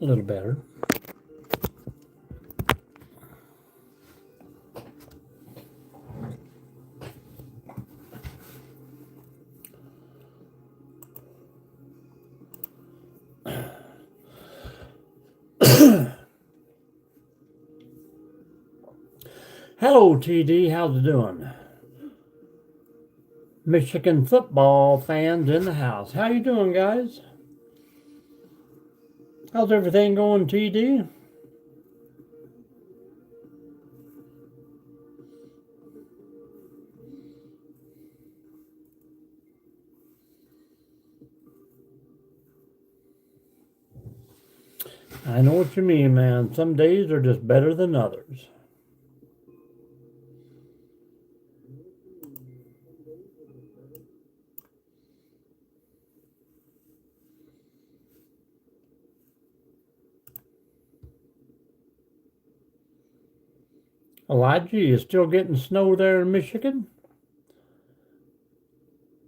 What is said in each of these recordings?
A little better. Hello, TD. How's it doing? Michigan football fans in the house. How you doing, guys? How's everything going, TD? I know what you mean, man. Some days are just better than others. Elijah, you still getting snow there in Michigan?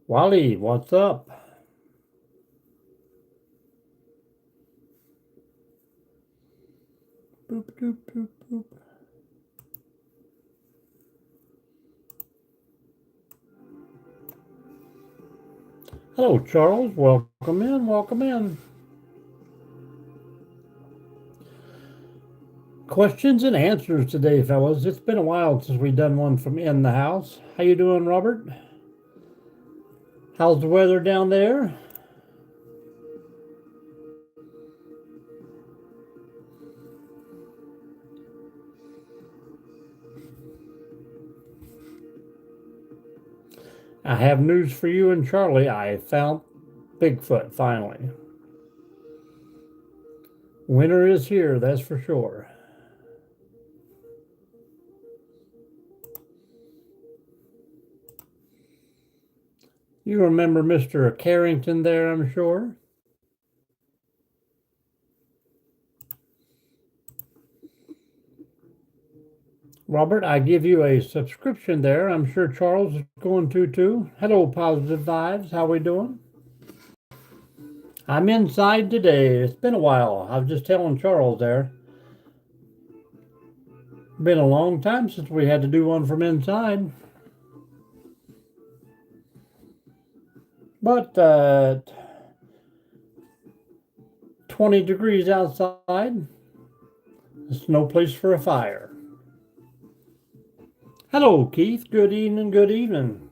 Wally, what's up? Boop, boop, boop, boop. Hello, Charles. Welcome in. Welcome in. Questions and answers today, fellas. It's been a while since we've done one from in the house. How you doing, Robert? How's the weather down there? I have news for you and Charlie. I found Bigfoot finally. Winter is here, that's for sure. You remember Mr. Carrington there, I'm sure. Robert, I give you a subscription there. I'm sure Charles is going to too. Hello, Positive Vibes. How we doing? I'm inside today. It's been a while. I was just telling Charles there. Been a long time since we had to do one from inside. But 20 degrees outside. There's no place for a fire. Hello, Keith. Good evening, good evening.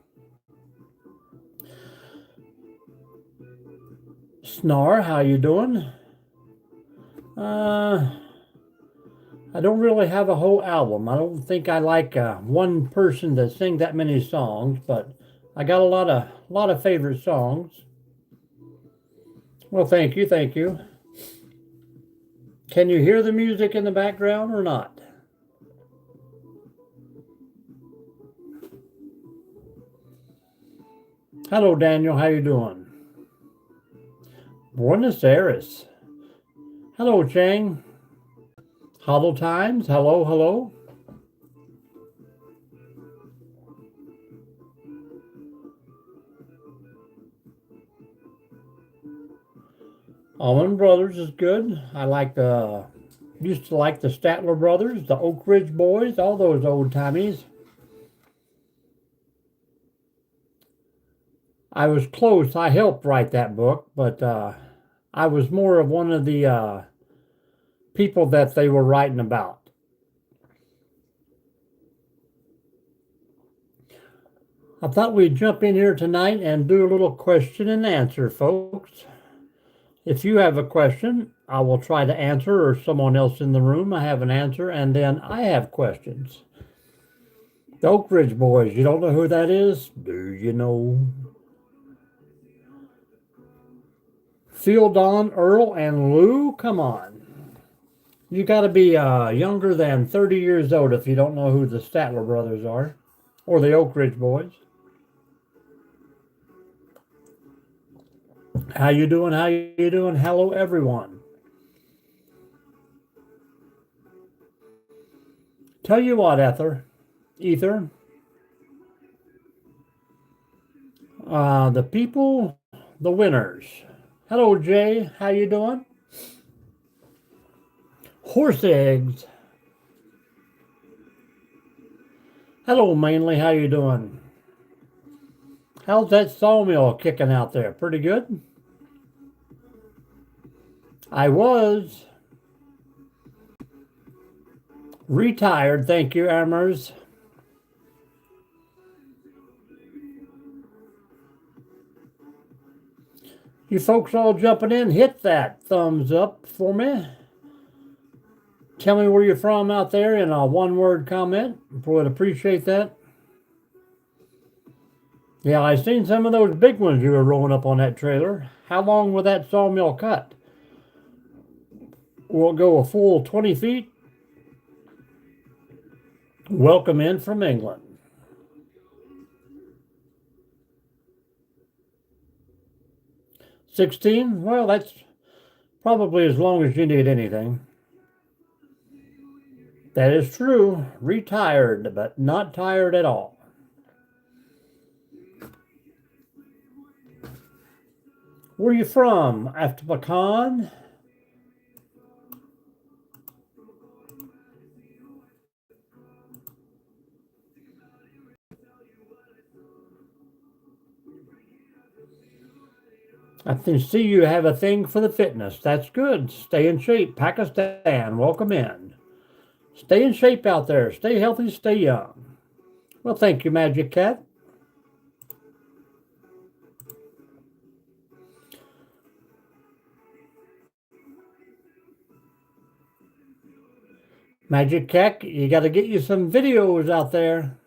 Snar, how you doing? I don't really have a whole album. I don't think I like one person that sing that many songs, but I got a lot of favorite songs. Well, thank you, thank you. Can you hear the music in the background or not? Hello, Daniel. How you doing? Buenos Aires. Hello, Chang. Hollow Times. Hello, hello. Allman Brothers is good. I like used to like the Statler Brothers, the Oak Ridge Boys, all those old timies. I was close. I helped write that book, but I was more of one of the people that they were writing about. I thought we'd jump in here tonight and do a little question and answer, folks. If you have a question, I will try to answer, or someone else in the room, I have an answer, and then I have questions. The Oak Ridge Boys, you don't know who that is? Do you know? Phil, Don, Earl, and Lou? Come on. You got to be younger than 30 years old if you don't know who the Statler brothers are, or the Oak Ridge Boys. How you doing? How you doing? Hello, everyone. Tell you what, Ether, the people, the winners. Hello, Jay. How you doing? Horse eggs. Hello, Mainly. How you doing? How's that sawmill kicking out there? Pretty good? I was retired, thank you, Amers. You folks all jumping in, hit that thumbs up for me. Tell me where you're from out there in a one-word comment. Would appreciate that. Yeah, I seen some of those big ones you were rolling up on that trailer. How long will that sawmill cut? Will it go a full 20 feet? Welcome in from England. $16? Well, that's probably as long as you need anything. That is true. Retired, but not tired at all. Where are you from? After Pecan? I can see you have a thing for the fitness. That's good. Stay in shape. Pakistan, welcome in. Stay in shape out there. Stay healthy, stay young. Well, thank you, Magic Cat. Magic Cat, you got to get you some videos out there.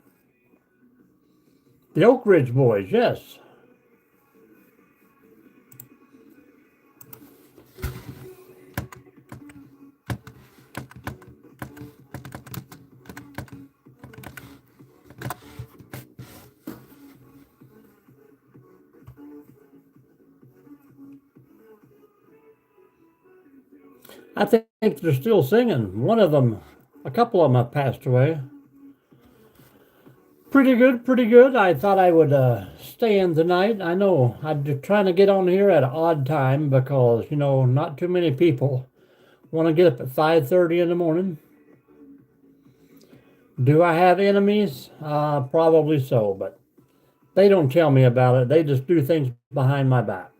The Oak Ridge Boys, yes. I think they're still singing. One of them, a couple of them have passed away. Pretty good, pretty good. I thought I would stay in tonight. I know I'm trying to get on here at an odd time because, not too many people want to get up at 5:30 in the morning. Do I have enemies? Probably so, but they don't tell me about it. They just do things behind my back.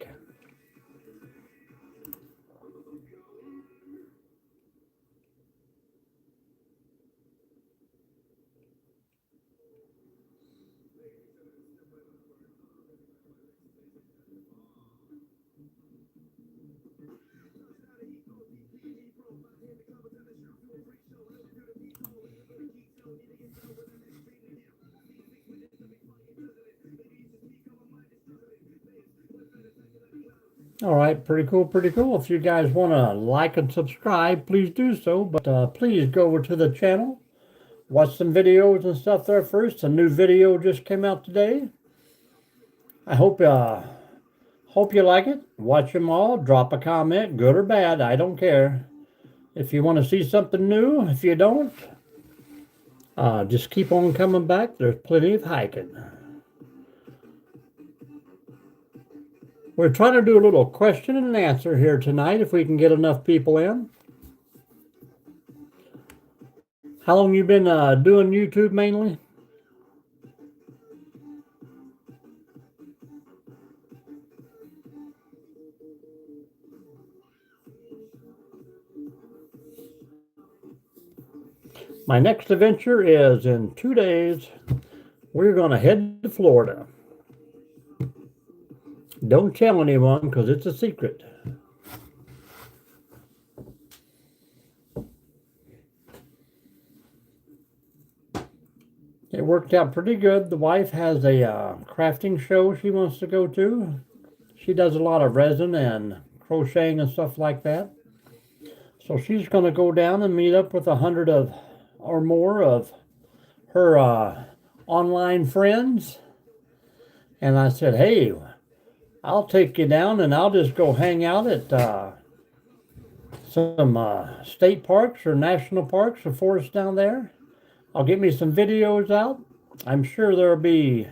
All right, pretty cool, pretty cool. If you guys want to like and subscribe, please do so. But please go over to the channel, watch some videos and stuff there first. A new video just came out today. I hope you like it. Watch them all. Drop a comment, good or bad. I don't care. If you want to see something new, if you don't, just keep on coming back. There's plenty of hiking. We're trying to do a little question and answer here tonight if we can get enough people in. How long you been doing YouTube mainly? My next adventure is in 2 days. We're going to head to Florida. Don't tell anyone because it's a secret. It worked out pretty good. The wife has a crafting show she wants to go to. She does a lot of resin and crocheting and stuff like that. So she's going to go down and meet up with 100 of or more of her online friends. And I said, hey, I'll take you down and I'll just go hang out at some state parks or national parks or forests down there. I'll get me some videos out. I'm sure there'll be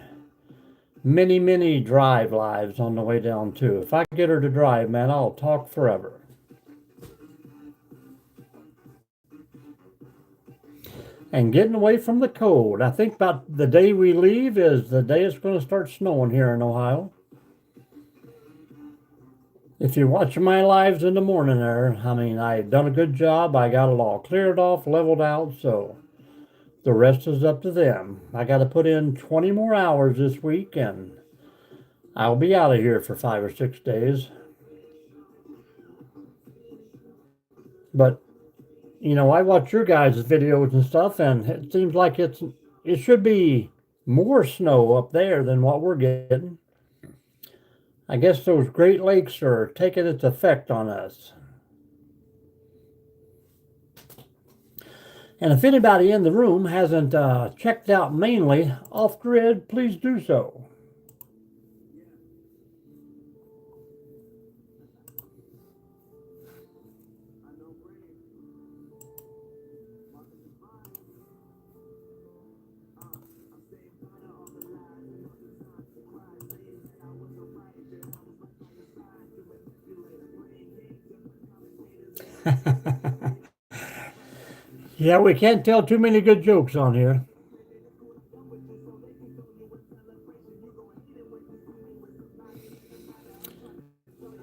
many, many drive lives on the way down too. If I get her to drive, man, I'll talk forever. and getting away from the cold. I think about the day we leave is the day it's going to start snowing here in Ohio. If you're watching my lives in the morning there, I mean, I've done a good job. I got it all cleared off, leveled out, so the rest is up to them. I got to put in 20 more hours this week, and I'll be out of here for 5 or 6 days. But, you know, I watch your guys' videos and stuff, and it seems like it should be more snow up there than what we're getting. I guess those Great Lakes are taking its effect on us. And if anybody in the room hasn't checked out Mainly Off Grid, please do so. Yeah, we can't tell too many good jokes on here.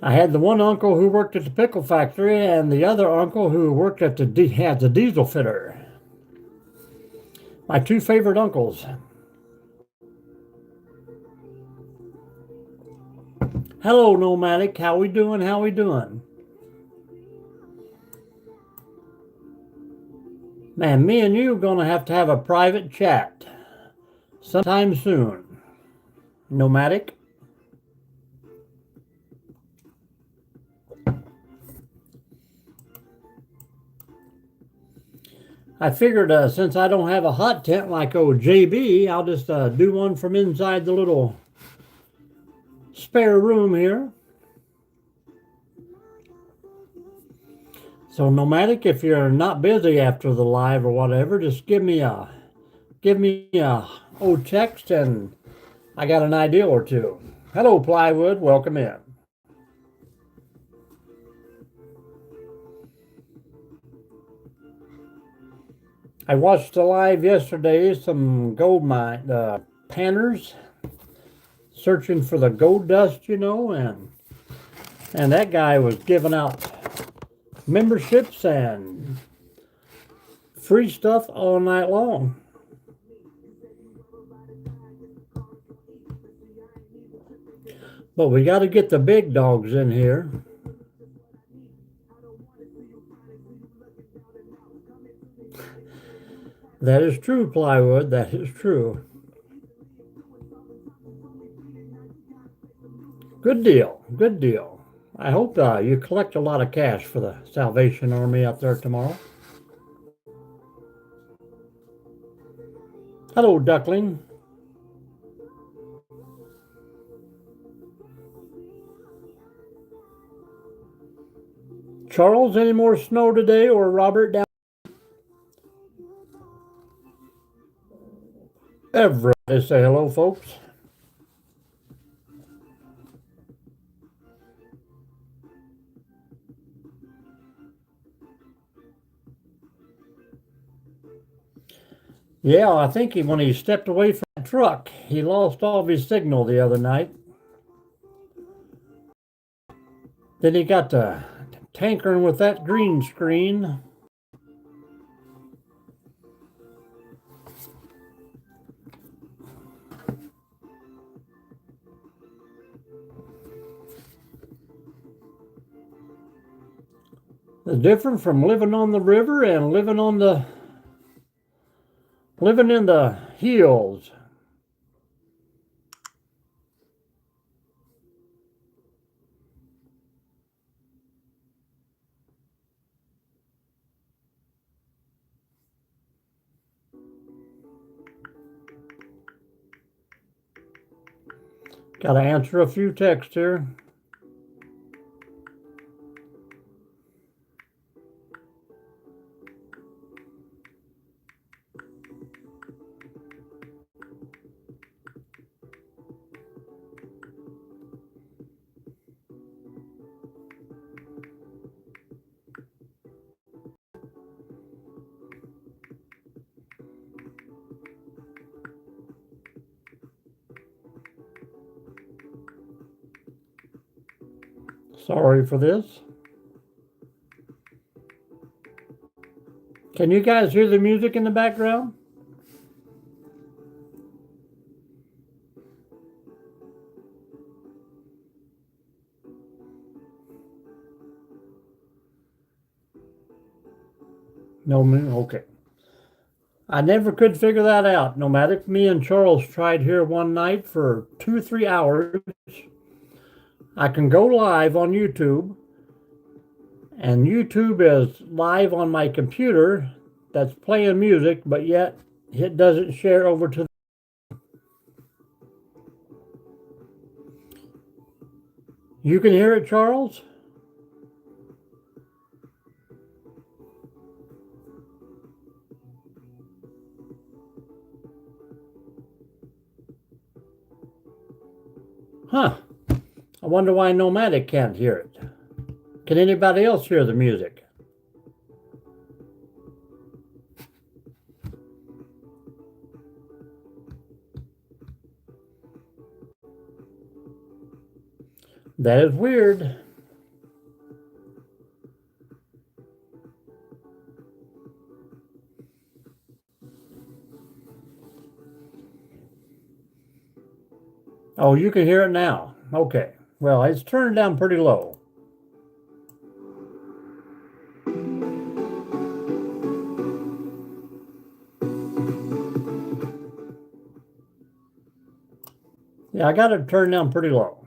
I had the one uncle who worked at the pickle factory and the other uncle who worked at the diesel fitter. My two favorite uncles. Hello, Nomadic. How we doing? How we doing? Man, me and you are going to have a private chat sometime soon. Nomadic? I figured since I don't have a hot tent like old JB, I'll just do one from inside the little spare room here. So Nomadic, if you're not busy after the live or whatever, just give me a old text and I got an idea or two. Hello, Plywood. Welcome in. I watched the live yesterday, some gold mine panners searching for the gold dust, you know, and that guy was giving out memberships and free stuff all night long. But we got to get the big dogs in here. That is true, Plywood. That is true. Good deal. Good deal. I hope you collect a lot of cash for the Salvation Army up there tomorrow. Hello, Duckling. Charles, any more snow today, or Robert down? Everybody say hello, folks. Yeah, I think when he stepped away from that truck, he lost all of his signal the other night. Then he got to tankering with that green screen. It's different from living on the river and living in the hills. Got to answer a few texts here. Sorry for this. Can you guys hear the music in the background? No, okay. I never could figure that out. No matter, me and Charles tried here one night for 2 or 3 hours. I can go live on YouTube, and YouTube is live on my computer that's playing music, but yet it doesn't share over to. You can hear it, Charles? Huh. I wonder why Nomadic can't hear it. Can anybody else hear the music? That is weird. Oh, you can hear it now. Okay. Well, it's turned down pretty low. Yeah, I got it turned down pretty low.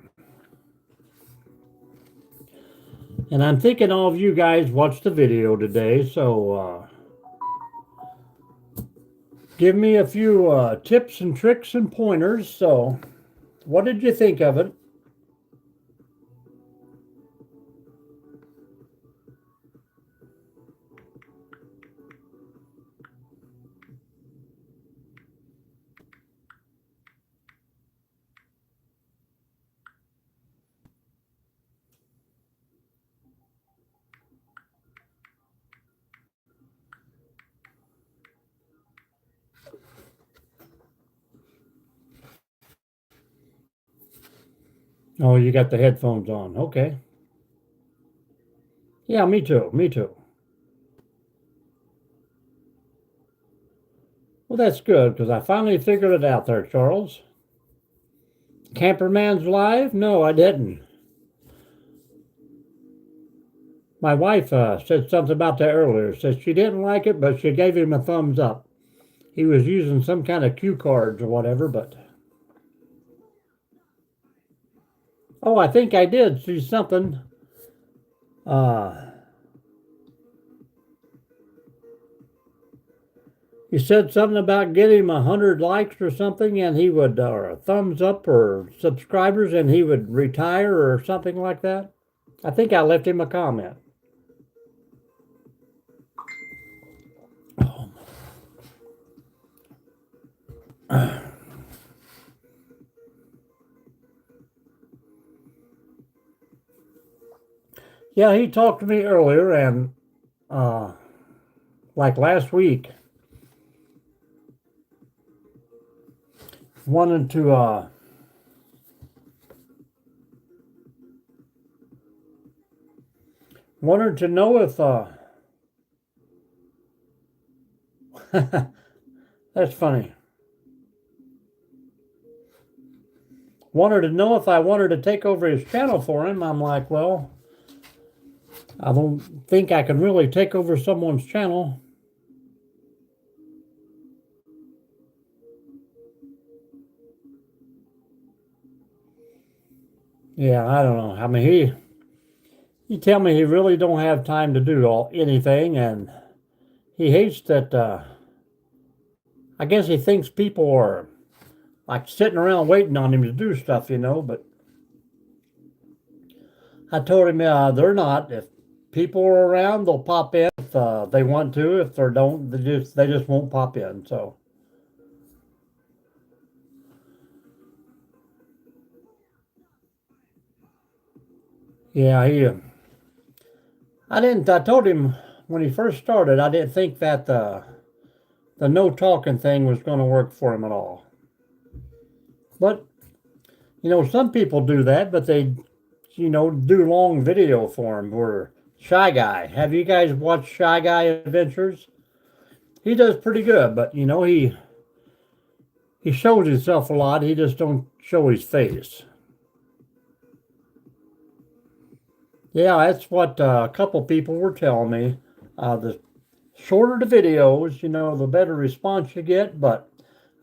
And I'm thinking all of you guys watched the video today, so give me a few tips and tricks and pointers. So, what did you think of it? Oh, you got the headphones on. Okay. Yeah, me too. Me too. Well, that's good because I finally figured it out there, Charles. Camperman's live? No, I didn't. My wife said something about that earlier. Said she didn't like it, but she gave him a thumbs up. He was using some kind of cue cards or whatever, but. Oh, I think I did see something. He said something about getting 100 likes or something, and he would, or a thumbs up or subscribers, and he would retire or something like that. I think I left him a comment. Yeah, he talked to me earlier, and like last week, wanted to know if that's funny. Wanted to know if I wanted to take over his channel for him. I'm like, well, I don't think I can really take over someone's channel. Yeah, I don't know. I mean, he tell me he really don't have time to do anything, and he hates that. I guess he thinks people are like sitting around waiting on him to do stuff, But I told him they're not. If people are around, they'll pop in if they want to. If they don't, they just won't pop in. So. Yeah, I didn't. I told him when he first started, I didn't think that the no talking thing was going to work for him at all. But some people do that, but they do long video for him. Or Shy Guy. Have you guys watched Shy Guy Adventures? He does pretty good, but he shows himself a lot. He just don't show his face. Yeah, that's what a couple people were telling me. The shorter the videos, the better response you get. But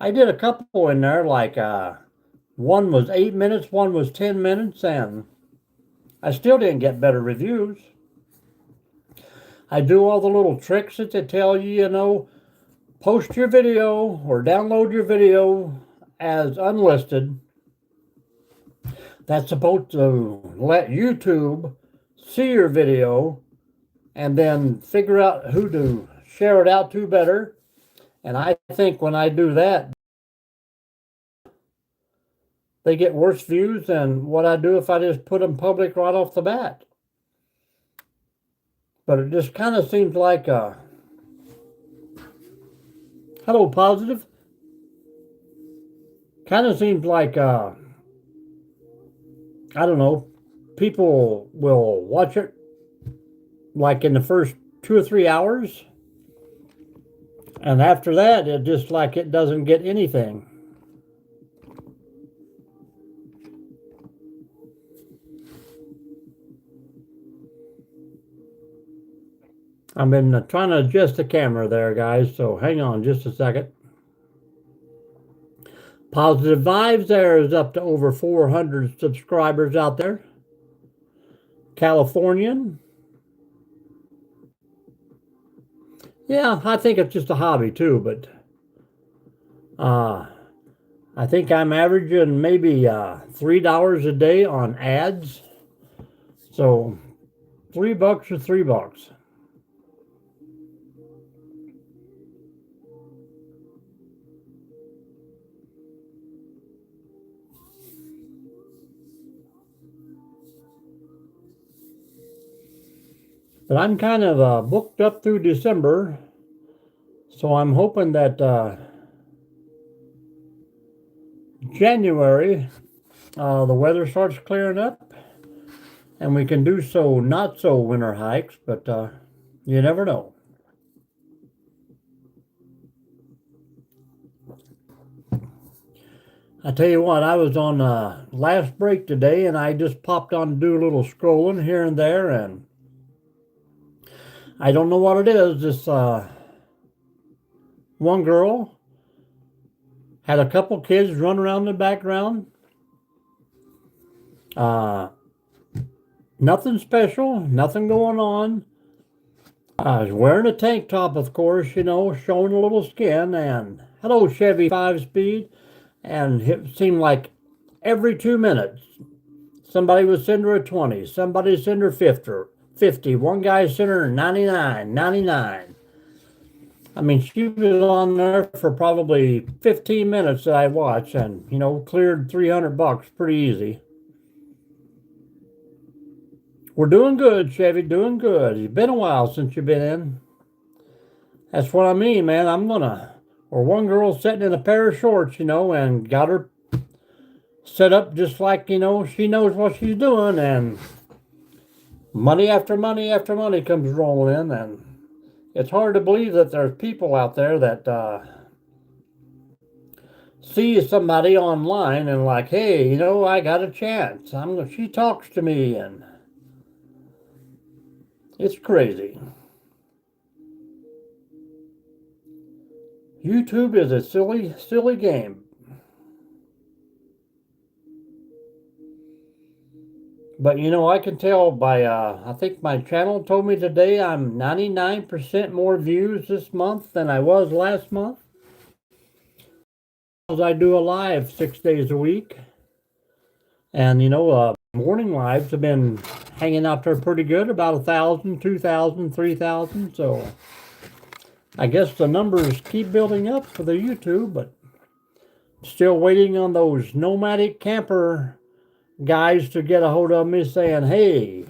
I did a couple in there, like one was 8 minutes, one was 10 minutes, and I still didn't get better reviews. I do all the little tricks that they tell you, post your video or download your video as unlisted. That's supposed to let YouTube see your video and then figure out who to share it out to better. And I think when I do that, they get worse views than what I do if I just put them public right off the bat. But it just kind of seems like, hello, Positive. Kind of seems like, I don't know, people will watch it like in the first 2 or 3 hours. And after that, it just like it doesn't get anything. I've been trying to adjust the camera there, guys, so hang on just a second. Positive Vibes there is up to over 400 subscribers out there. Californian. Yeah, I think it's just a hobby too, but I think I'm averaging maybe $3 a day on ads. So $3 or $3. But I'm kind of booked up through December, so I'm hoping that January the weather starts clearing up and we can do so not so winter hikes, but you never know. I tell you what, I was on last break today and I just popped on to do a little scrolling here and there, and I don't know what it is. This one girl had a couple kids run around in the background. Nothing special, nothing going on. I was wearing a tank top, of course, showing a little skin. And hello, Chevy 5-speed. And it seemed like every 2 minutes, somebody would send her a 20, somebody send her 50. One guy sent her 99. I mean, she was on there for probably 15 minutes that I watched, and, cleared $300 pretty easy. We're doing good, Chevy, doing good. It's been a while since you've been in. That's what I mean, man. Or one girl sitting in a pair of shorts, and got her set up just like, she knows what she's doing, and money after money after money comes rolling in, and it's hard to believe that there's people out there that see somebody online and like, hey, I got a chance. She talks to me, and it's crazy. YouTube is a silly, silly game. But I can tell by, I think my channel told me today I'm 99% more views this month than I was last month. I do a live 6 days a week. And, morning lives have been hanging out there pretty good, about 1,000, 2,000, 3,000. So I guess the numbers keep building up for the YouTube, but still waiting on those nomadic camper guys to get a hold of me saying, hey,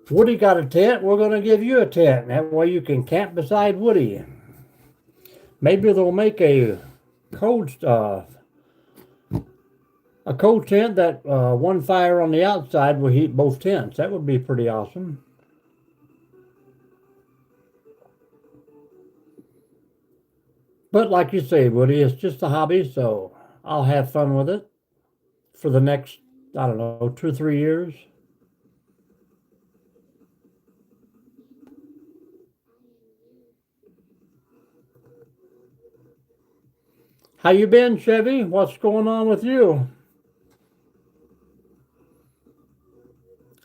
Woody got a tent, we're going to give you a tent. That way you can camp beside Woody. Maybe they'll make a A cold tent that one fire on the outside will heat both tents. That would be pretty awesome. But like you say, Woody, it's just a hobby, so I'll have fun with it for the next, I don't know, 2 or 3 years. How you been, Chevy? What's going on with you?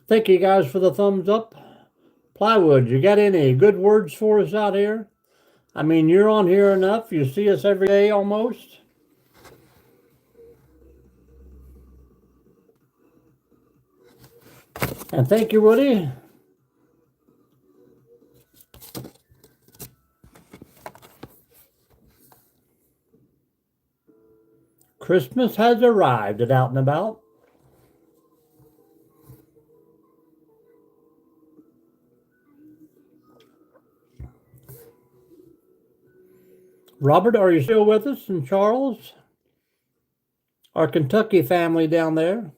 Thank you guys for the thumbs up. Plywood, you got any good words for us out here? I mean, you're on here enough. You see us every day almost. And thank you, Woody. Christmas has arrived at Out and About. Robert, are you still with us? And Charles? Our Kentucky family down there?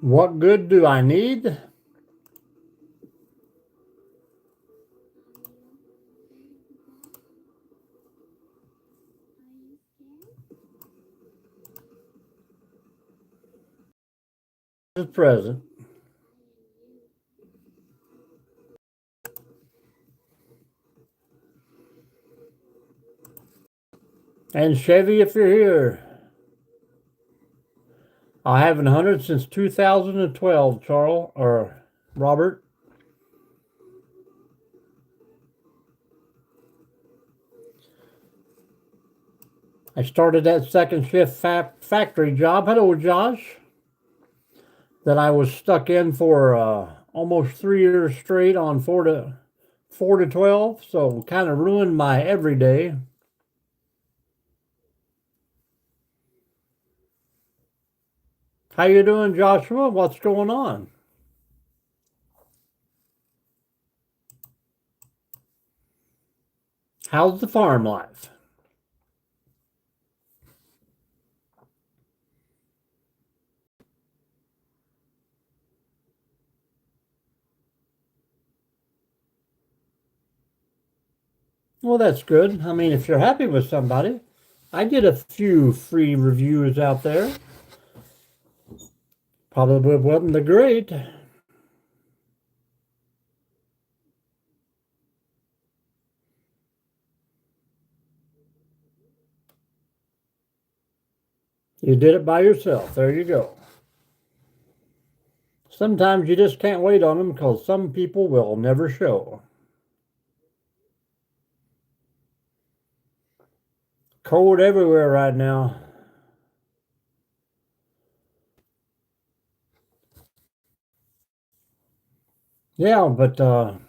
What good do I need? The present. And Chevy, if you're here. I haven't hunted since 2012, Charles, or Robert. I started that second shift factory job. Hello, Josh. That I was stuck in for almost 3 years straight on 4 to 12. So kind of ruined my everyday. How you doing, Joshua? What's going on? How's the farm life? Well, that's good. I mean, if you're happy with somebody, I did a few free reviews out there. Probably wasn't the great. You did it by yourself. There you go. Sometimes you just can't wait on them because some people will never show. Cold everywhere right now. Yeah, but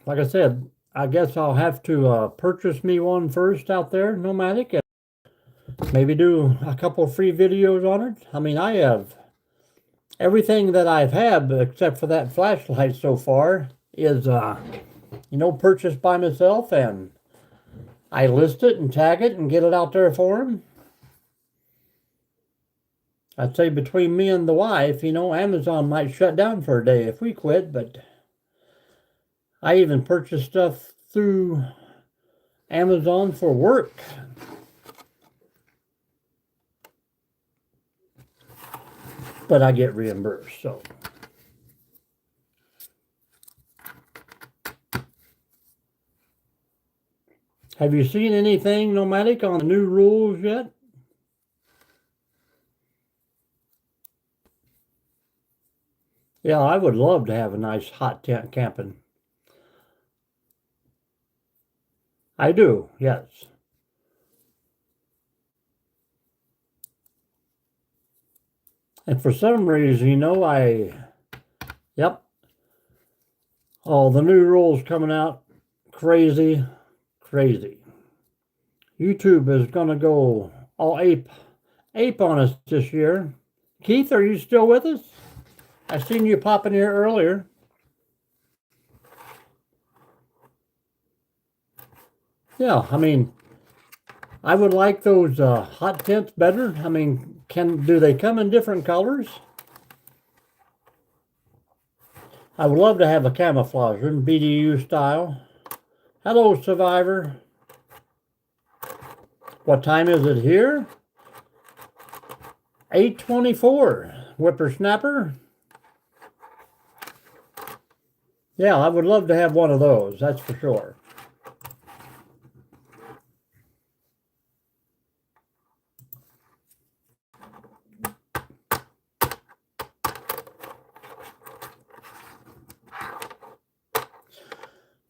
like I said, I guess I'll have to purchase me one first out there, nomadic, and maybe do a couple of free videos on it. I mean, I have everything that I've had except for that flashlight so far is, purchased by myself, and I list it and tag it and get it out there for him. I'd say between me and the wife, Amazon might shut down for a day if we quit, but I even purchase stuff through Amazon for work. But I get reimbursed, so. Have you seen anything, Nomadic, on the new rules yet? Yeah, I would love to have a nice hot tent camping. I do, yes. And for some reason, yep. Oh, the new rules coming out, crazy. YouTube is going to go all ape on us this year. Keith, are you still with us? I seen you pop in here earlier. Yeah, I mean, I would like those hot tents better. I mean, do they come in different colors? I would love to have a camouflage one, BDU style. Hello, Survivor. What time is it here? 8:24. Whippersnapper. Yeah, I would love to have one of those, that's for sure.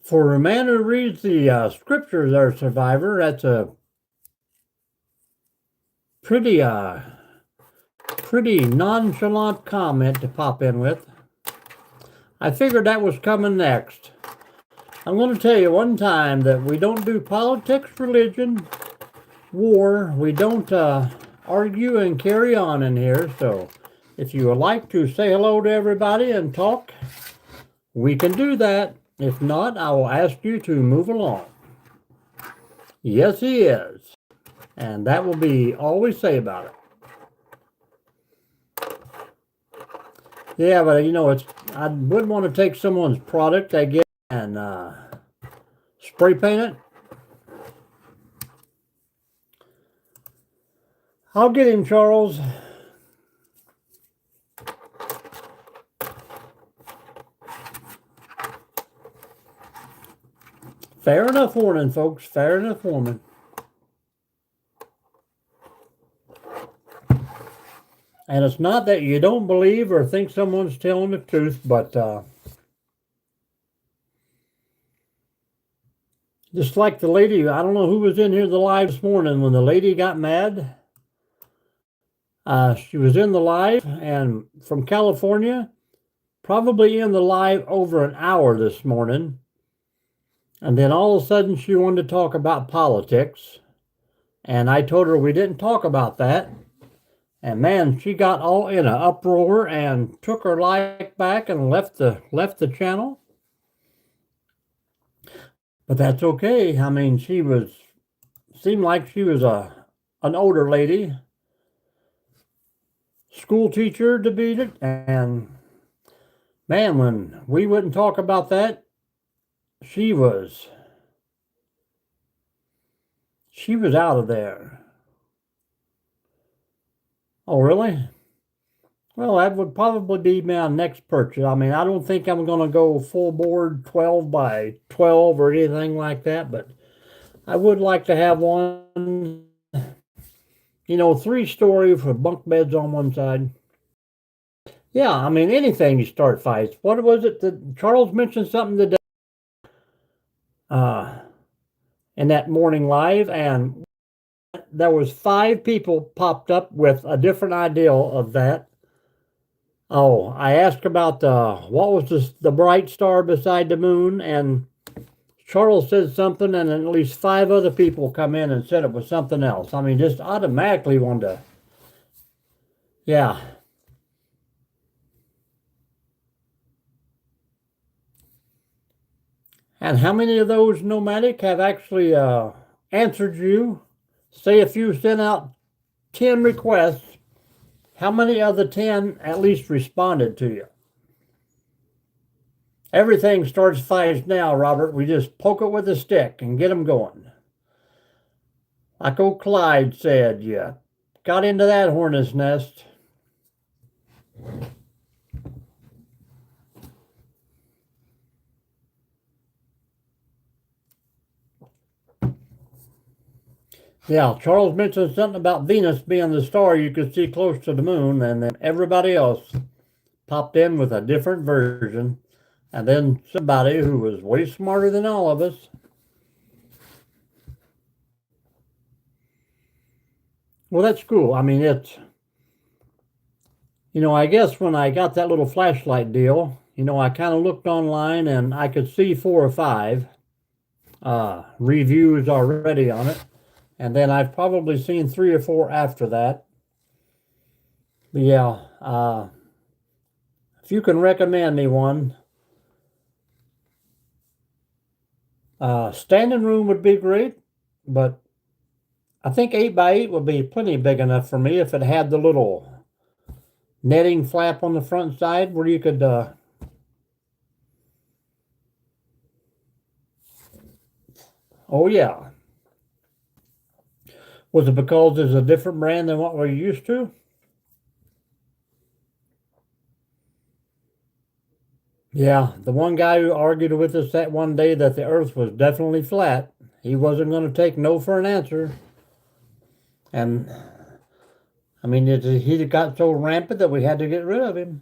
For a man who reads the scriptures there, Survivor, that's a pretty nonchalant comment to pop in with. I figured that was coming next. I'm going to tell you one time that we don't do politics, religion, war. We don't argue and carry on in here. So if you would like to say hello to everybody and talk, we can do that. If not, I will ask you to move along. Yes, he is. And that will be all we say about it. Yeah, but you know, I wouldn't want to take someone's product, I guess, and spray paint it. I'll get him, Charles. Fair enough warning, folks. Fair enough warning. And it's not that you don't believe or think someone's telling the truth, but just like the lady, I don't know who was in here the live this morning when the lady got mad. She was in the live and from California, probably in the live over an hour this morning. And then all of a sudden she wanted to talk about politics. And I told her we didn't talk about that. And man, she got all in an uproar and took her life back and left the channel. But that's okay. I mean, seemed like she was an older lady, school teacher to beat it. And man, when we wouldn't talk about that, she was out of there. Oh, really? Well, that would probably be my next purchase. I mean, I don't think I'm going to go full board 12 by 12 or anything like that, but I would like to have one, 3-story for bunk beds on one side. Yeah, I mean, anything to start fights. What was it that Charles mentioned something today in that morning live, and there was 5 people popped up with a different idea of that. Oh, I asked about what was the bright star beside the moon, and Charles said something, and then at least 5 other people come in and said it was something else. I mean, just automatically wanted to, yeah. And how many of those nomadic have actually answered you? Say if you sent out 10 requests, how many of the 10 at least responded to you? Everything starts fights now, Robert. We just poke it with a stick and get them going. Like old Clyde said, yeah, got into that hornet's nest. Yeah, Charles mentioned something about Venus being the star you could see close to the moon, and then everybody else popped in with a different version. And then somebody who was way smarter than all of us. Well, that's cool. I mean, I guess when I got that little flashlight deal, I kind of looked online and I could see 4 or 5 reviews already on it. And then I've probably seen 3 or 4 after that. But yeah, if you can recommend me one, standing room would be great, but I think 8x8 would be plenty big enough for me if it had the little netting flap on the front side where you could, oh yeah. Was it because it's a different brand than what we're used to? Yeah, the one guy who argued with us that one day that the earth was definitely flat, he wasn't going to take no for an answer. And I mean, he got so rampant that we had to get rid of him.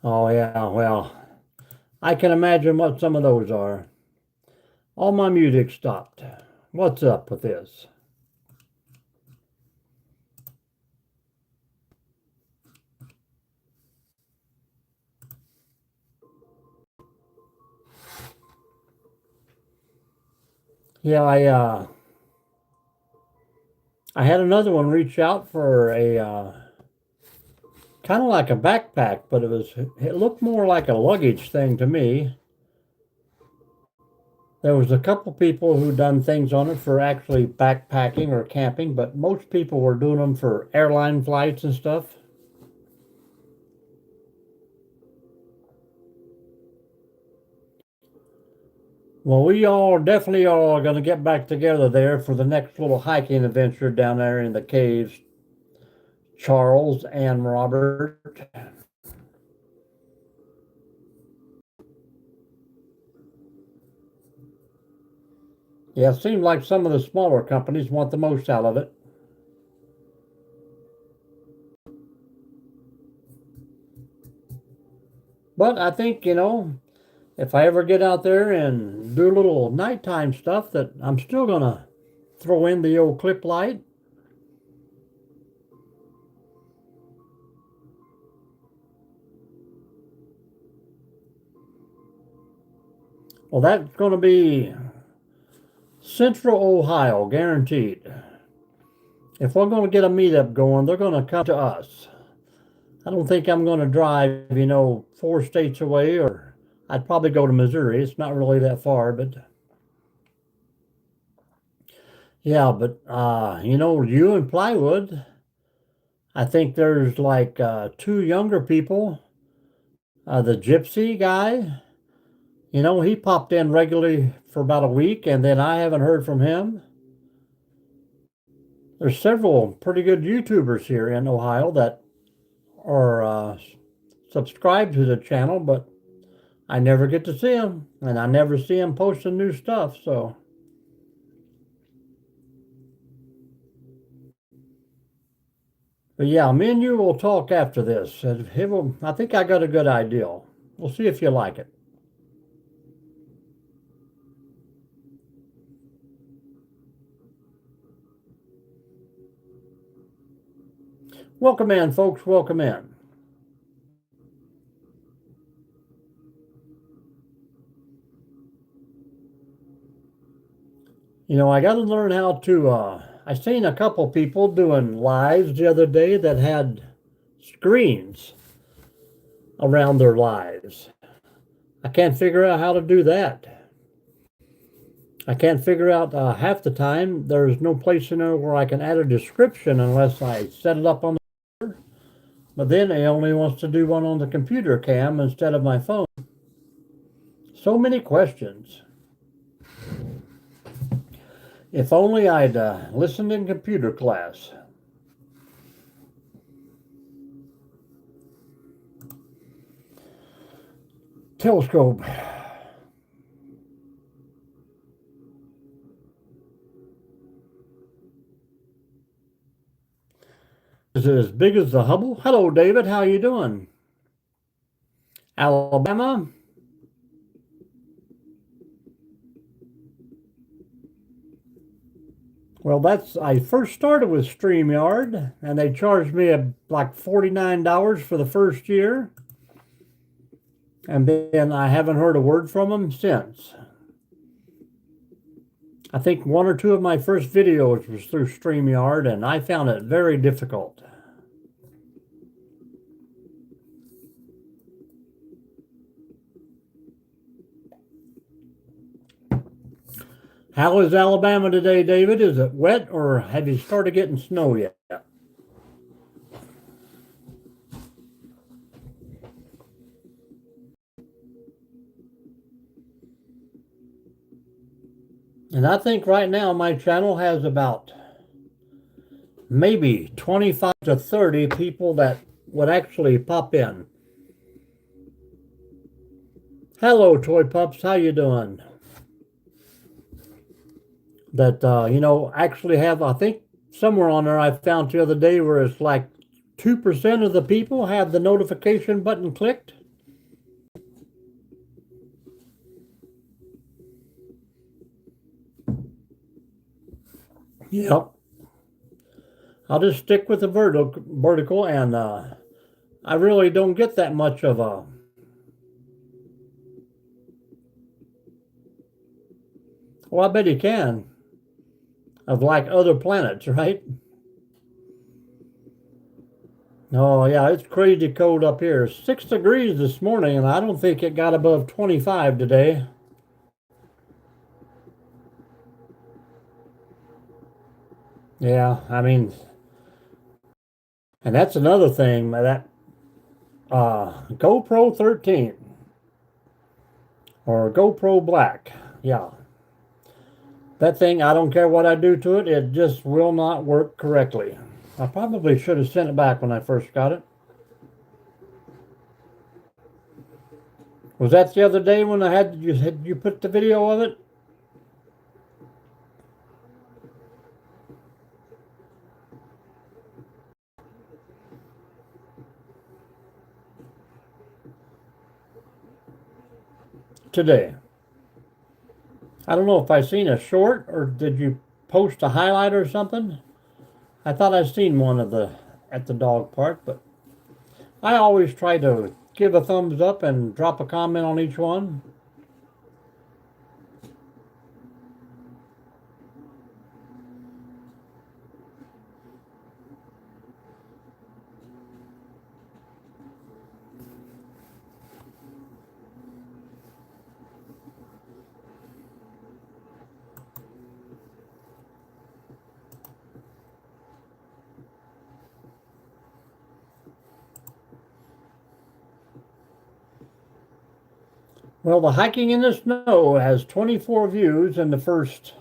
Oh, yeah, well, I can imagine what some of those are. All my music stopped. What's up with this? Yeah, I had another one reach out for a kind of like a backpack, but it looked more like a luggage thing to me. There was a couple people who done things on it for actually backpacking or camping, but most people were doing them for airline flights and stuff. Well, we all definitely are going to get back together there for the next little hiking adventure down there in the caves, Charles and Robert. Yeah, it seems like some of the smaller companies want the most out of it. But I think, if I ever get out there and do a little nighttime stuff, that I'm still going to throw in the old clip light. Well, that's going to be Central Ohio, guaranteed. If we're going to get a meetup going, they're going to come to us. I don't think I'm going to drive, 4 states away, or I'd probably go to Missouri. It's not really that far, but yeah, but you and Plywood, I think there's like two younger people. The Gypsy guy, he popped in regularly for about a week, and then I haven't heard from him. There's several pretty good YouTubers here in Ohio that are subscribed to the channel, but I never get to see them, and I never see them posting new stuff. So, but yeah, me and you will talk after this. I think I got a good idea. We'll see if you like it. Welcome in, folks. Welcome in. I got to learn how to. I seen a couple people doing lives the other day that had screens around their lives. I can't figure out how to do that. I can't figure out half the time there's no place in there where I can add a description unless I set it up on the. But then it only wants to do one on the computer cam instead of my phone. So many questions. If only I'd listened in computer class. Telescope. Is it as big as the Hubble? Hello, David. How you doing? Alabama? Well, I first started with StreamYard, and they charged me like $49 for the first year, and then I haven't heard a word from them since. I think one or two of my first videos was through StreamYard, and I found it very difficult. How is Alabama today, David? Is it wet, or have you started getting snow yet? And I think right now my channel has about maybe 25 to 30 people that would actually pop in. Hello, Toy Pups. How you doing? That, actually have, I think somewhere on there I found the other day where it's like 2% of the people have the notification button clicked. Yep. I'll just stick with the vertical, and I really don't get that much of a... Well, I bet you can. Of like other planets, right? Oh, yeah, it's crazy cold up here. 6 degrees this morning, and I don't think it got above 25 today. Yeah, I mean, and that's another thing, that GoPro 13 or GoPro Black. Yeah. That thing, I don't care what I do to it, it just will not work correctly. I probably should have sent it back when I first got it. Was that the other day when you put the video of it? Today. I don't know if I seen a short, or did you post a highlight or something? I thought I seen one of the at the dog park, but I always try to give a thumbs up and drop a comment on each one. Well, the hiking in the snow has 24 views in the first,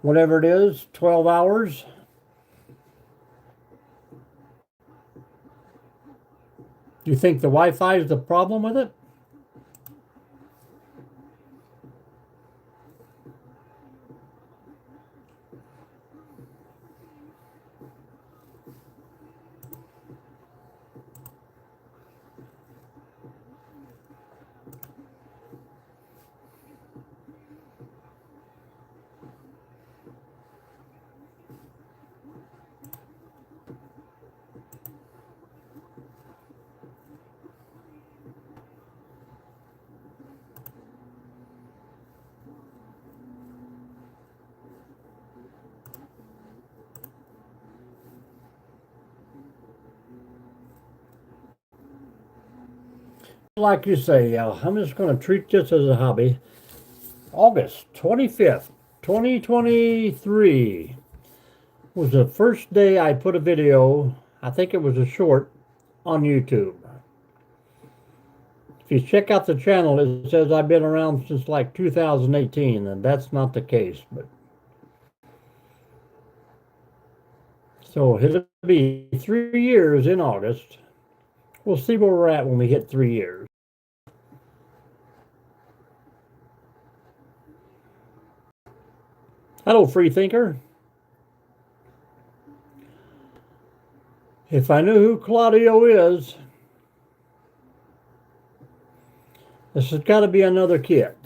whatever it is, 12 hours. Do you think the Wi-Fi is the problem with it? Like you say, I'm just going to treat this as a hobby. August 25th, 2023 was the first day I put a video, I think it was a short, on YouTube. If you check out the channel, it says I've been around since like 2018, and that's not the case. But so it'll be 3 years in August. We'll see where we're at when we hit 3 years. Hello, Freethinker. If I knew who Claudio is, this has got to be another kid.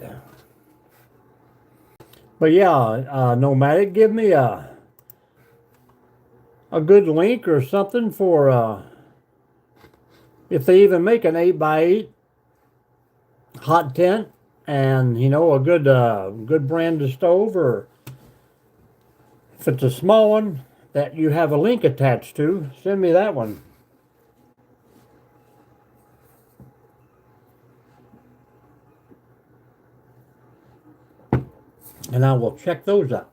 But yeah, Nomadic, give me a good link or something for if they even make an 8x8 hot tent, and a good brand of stove, or If it's a small one that you have a link attached to, send me that one. And I will check those out.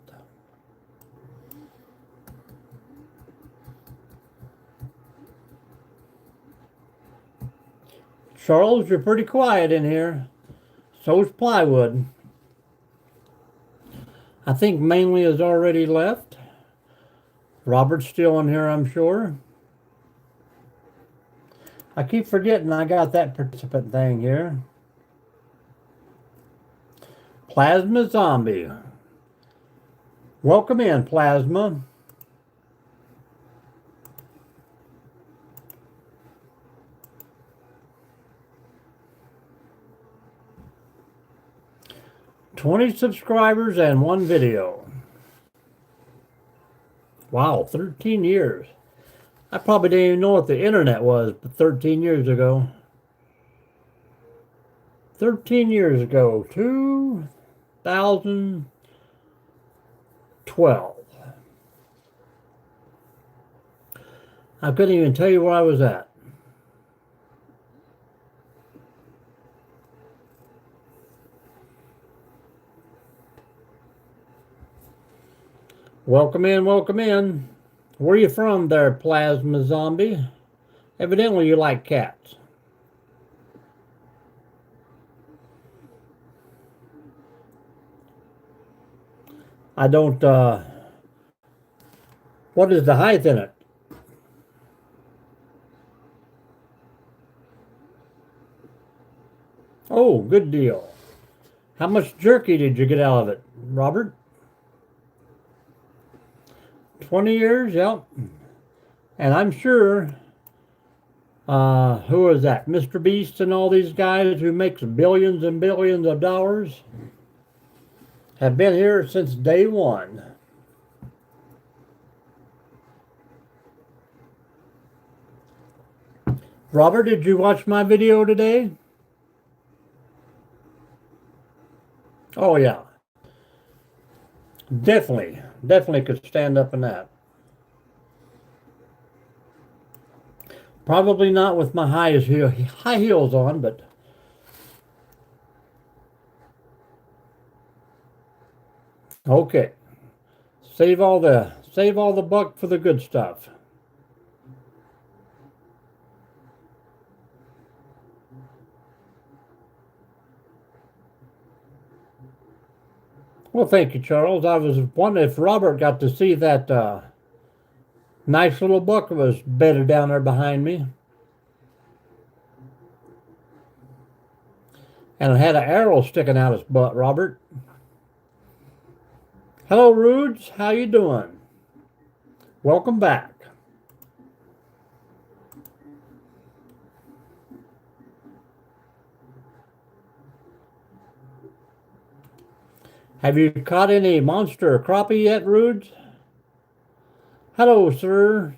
Charles, you're pretty quiet in here. So's Plywood. I think Mainly has already left. Robert's still in here, I'm sure. I keep forgetting I got that participant thing here. Plasma Zombie. Welcome in, Plasma. $20 subscribers and 1 video. Wow, 13 years. I probably didn't even know what the internet was 13 years ago. 13 years ago, 2012. I couldn't even tell you where I was at. Welcome in, welcome in. Where are you from there, Plasma Zombie? Evidently you like cats. I don't, what is the height in it? Oh, good deal. How much jerky did you get out of it, Robert? 20 years, yep. And I'm sure, who is that? Mr. Beast and all these guys who makes billions and billions of dollars have been here since day one. Robert, did you watch my video today? Oh, yeah. Definitely could stand up in that. Probably not with my high heels on, but okay. Save all the buck for the good stuff. Well, thank you, Charles. I was wondering if Robert got to see that nice little buck that was bedded down there behind me. And it had an arrow sticking out its butt, Robert. Hello, Rudes. How you doing? Welcome back. Have you caught any monster crappie yet, Rudes? Hello, sir.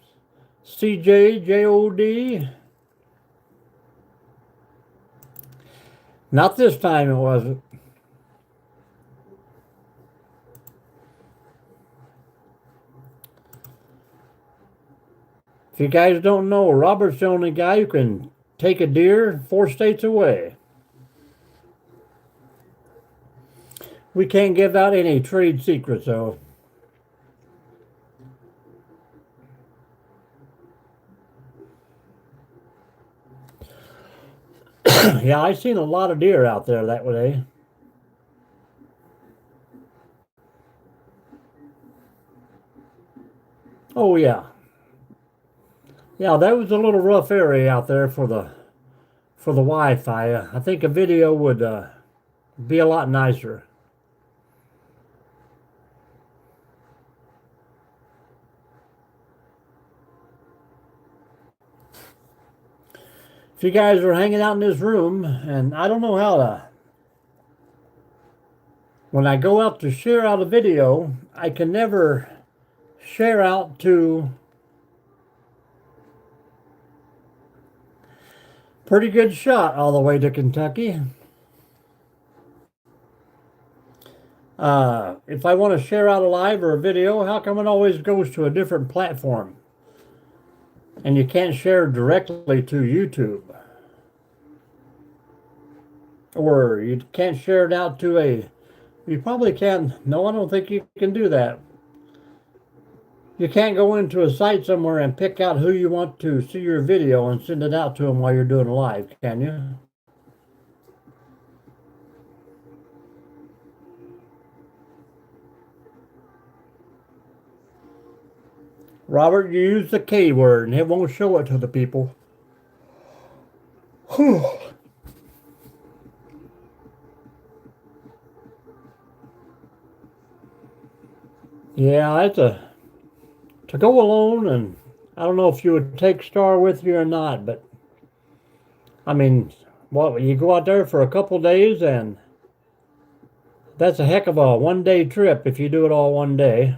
CJJOD. Not this time, it wasn't. If you guys don't know, Robert's the only guy who can take a deer 4 states away. We can't give out any trade secrets, though. Yeah, I seen a lot of deer out there that way. Oh, yeah. Yeah, that was a little rough area out there for the Wi-Fi. I think a video would be a lot nicer. If you guys are hanging out in this room, and I don't know how to, when I go out to share out a video, I can never share out to Pretty Good Shot all the way to Kentucky. If I want to share out a live or a video, how come it always goes to a different platform? And you can't share directly to YouTube. Or you can't share it out to you probably can. No, I don't think you can do that. You can't go into a site somewhere and pick out who you want to see your video and send it out to them while you're doing a live, can you? Robert, you use the K word and it won't show it to the people. Yeah, to go alone, and I don't know if you would take Star with you or not, but I mean, well, you go out there for a couple days, and that's a heck of a 1 day trip if you do it all 1 day.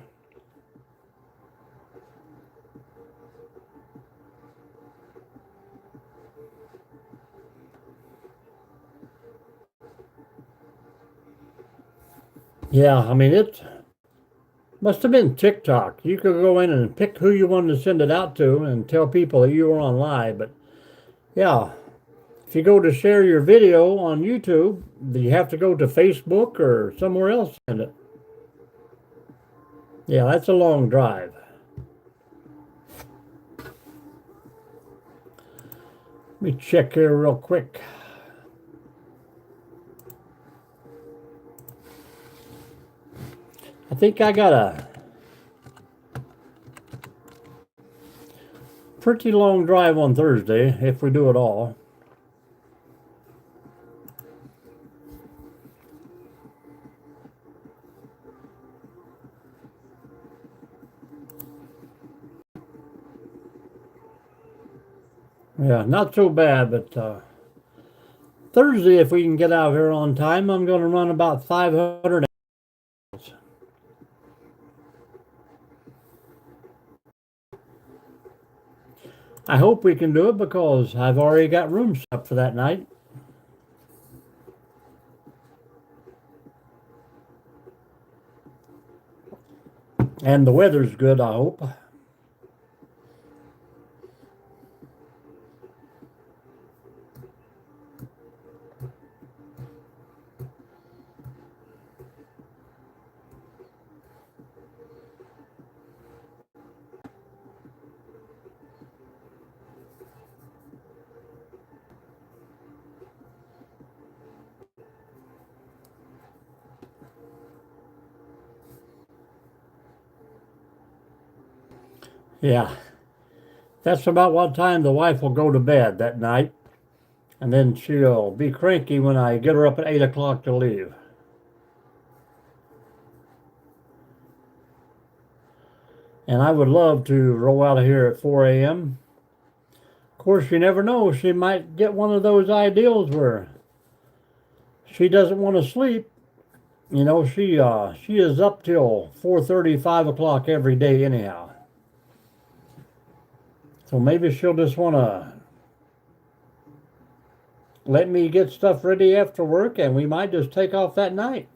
Yeah, I mean, it must have been TikTok. You could go in and pick who you wanted to send it out to and tell people that you were on live. But yeah, if you go to share your video on YouTube, you have to go to Facebook or somewhere else to send it. Yeah, that's a long drive. Let me check here real quick. I think I got a pretty long drive on Thursday if we do it all. Yeah, not so bad, but Thursday, if we can get out here on time, I'm going to run about 500. I hope we can do it because I've already got room set up for that night. And the weather's good, I hope. Yeah, that's about what time the wife will go to bed that night. And then she'll be cranky when I get her up at 8 o'clock to leave. And I would love to roll out of here at 4 a.m. Of course, you never know. She might get one of those ideals where she doesn't want to sleep. You know, she is up till 4:30, 5 o'clock every day anyhow. So maybe she'll just want to let me get stuff ready after work, and we might just take off that night.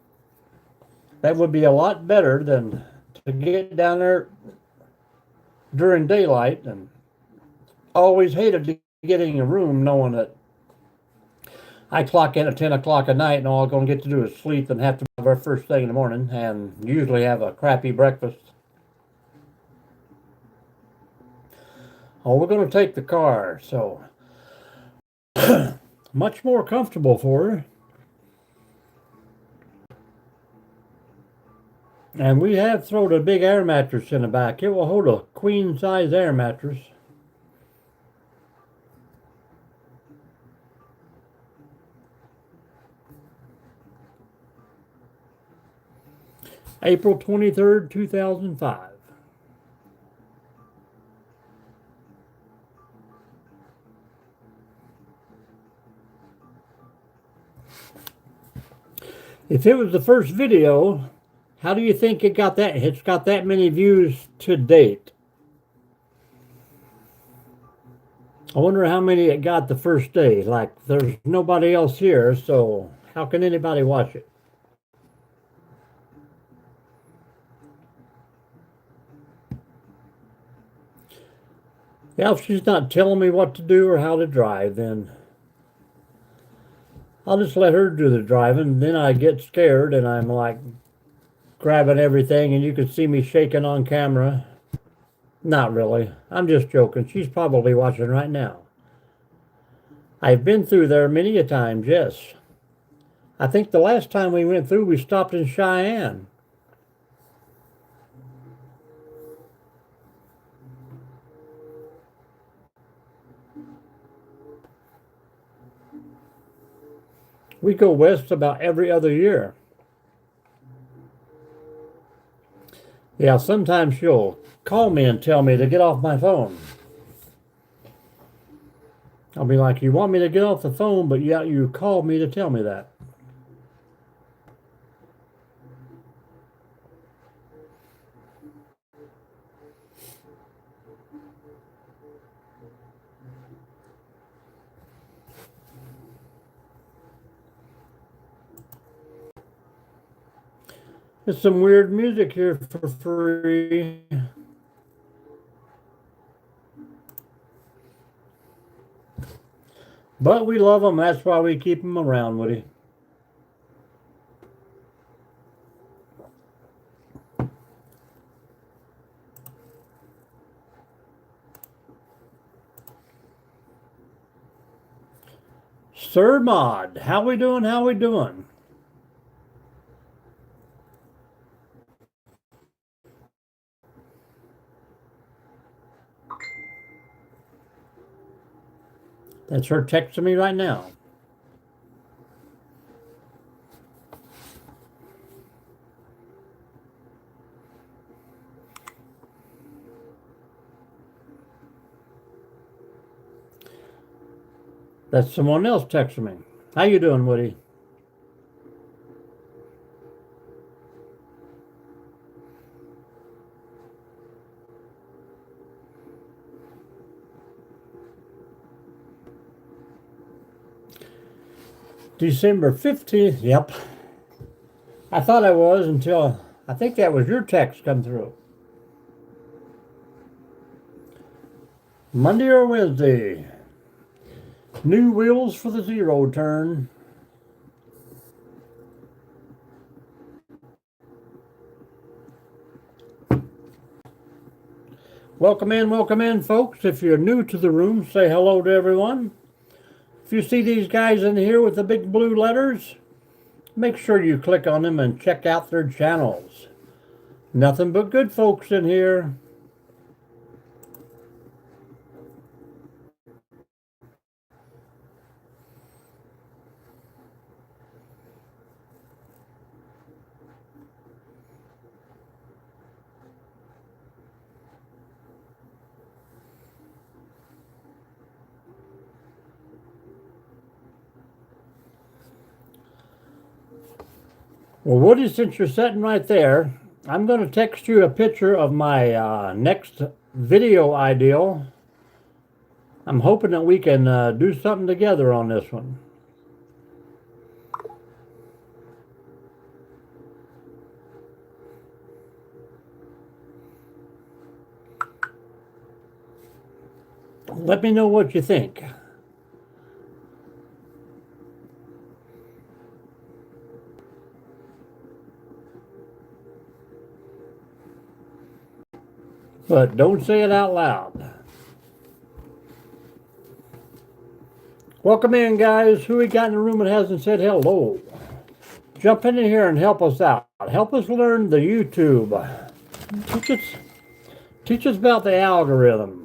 That would be a lot better than to get down there during daylight. And always hated getting a room knowing that I clock in at 10 o'clock at night and all I'm going to get to do is sleep and have to have our first thing in the morning and usually have a crappy breakfast. Oh, we're going to take the car, so much more comfortable for her. And we have thrown a big air mattress in the back. It will hold a queen size air mattress. April 23rd, 2005. If it was the first video, how do you think it got that? It's got that many views to date. I wonder how many it got the first day. Like, there's nobody else here, so how can anybody watch it? Yeah, if she's not telling me what to do or how to drive, then I'll just let her do the driving. Then I get scared and I'm like grabbing everything, and you can see me shaking on camera. Not really. I'm just joking. She's probably watching right now. I've been through there many a time, yes. I think the last time we went through, we stopped in Cheyenne. We go west about every other year. Yeah, sometimes she'll call me and tell me to get off my phone. I'll be like, you want me to get off the phone, but yet you called me to tell me that. There's some weird music here for free. But we love them. That's why we keep them around, Woody. Sir Mod, how we doing? How we doing? That's her texting me right now. That's someone else texting me. How you doing, Woody? December 15th. Yep. I thought I was until I think that was your text come through. Monday or Wednesday. New wheels for the zero turn. Welcome in, folks. If you're new to the room, say hello to everyone. If you see these guys in here with the big blue letters, make sure you click on them and check out their channels. Nothing but good folks in here. Well, Woody, since you're sitting right there, I'm going to text you a picture of my next video ideal. I'm hoping that we can do something together on this one. Let me know what you think. But don't say it out loud. Welcome in, guys. Who we got in the room that hasn't said hello? Jump in here and help us out. Help us learn the YouTube. Teach us about the algorithm.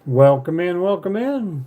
Welcome in, welcome in.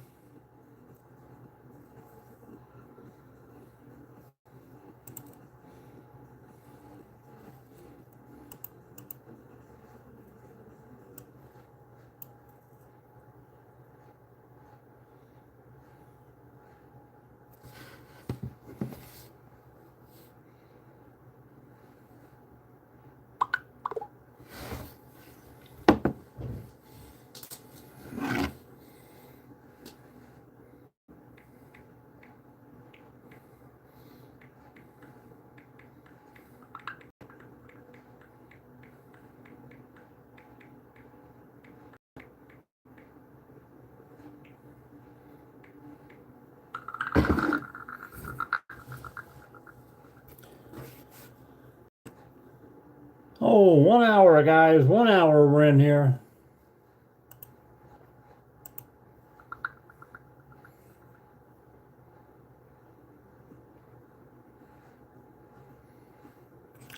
Oh, 1 hour, guys. 1 hour we're in here.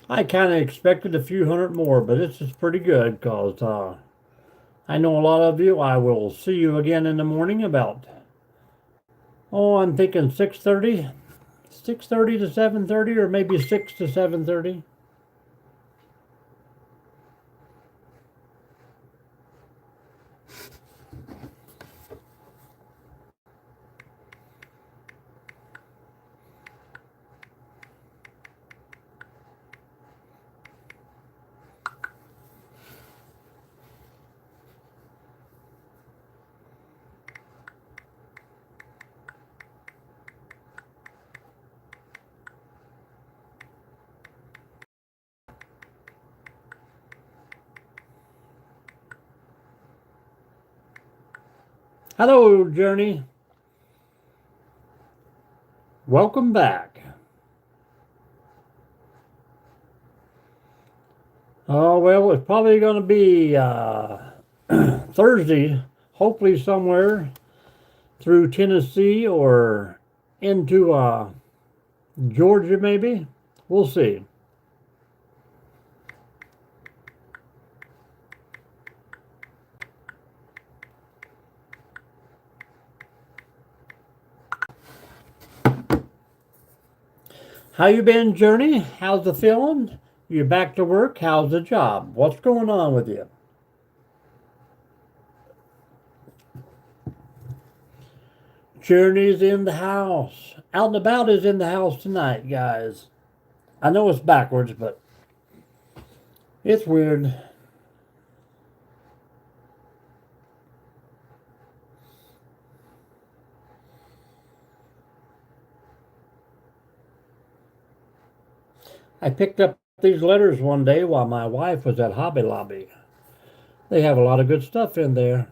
I kind of expected a few hundred more, but this is pretty good because I know a lot of you. I will see you again in the morning about, I'm thinking 6:30, 6:30 to 7:30, or maybe 6 to 7:30. Hello, Journey. Welcome back. Oh, well, it's probably going to be Thursday, hopefully somewhere through Tennessee or into Georgia, maybe. We'll see. How you been, Journey? How's the feeling? You back to work? How's the job? What's going on with you? Journey's in the house. Out and About is in the house tonight, guys. I know it's backwards, but it's weird. I picked up these letters one day while my wife was at Hobby Lobby. They have a lot of good stuff in there.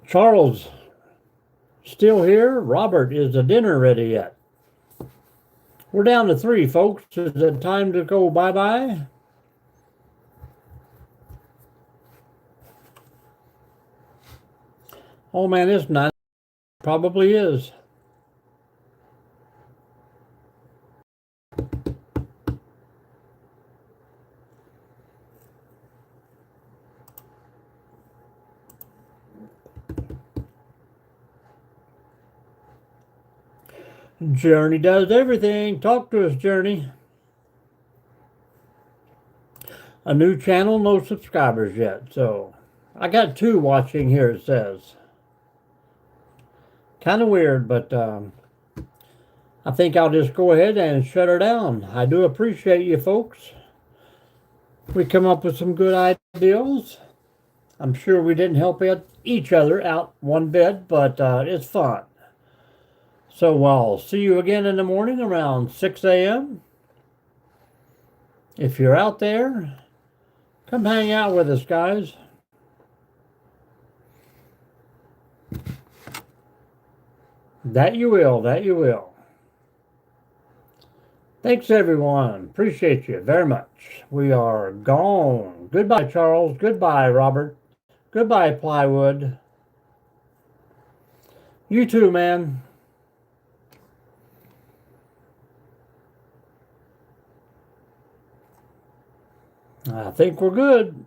Charles, still here? Robert, is the dinner ready yet? We're down to 3, folks. Is it time to go bye-bye? Oh man, it's not. Probably is. Journey does everything. Talk to us, Journey. A new channel, no subscribers yet. So I got 2 watching here, it says. Kind of weird, but I think I'll just go ahead and shut her down. I do appreciate you folks. We come up with some good ideas. I'm sure we didn't help each other out one bit, but it's fun. So I'll see you again in the morning around 6 a.m. If you're out there, come hang out with us, guys. That you will, that you will. Thanks, everyone. Appreciate you very much. We are gone. Goodbye, Charles. Goodbye, Robert. Goodbye, Plywood. You too, man. I think we're good.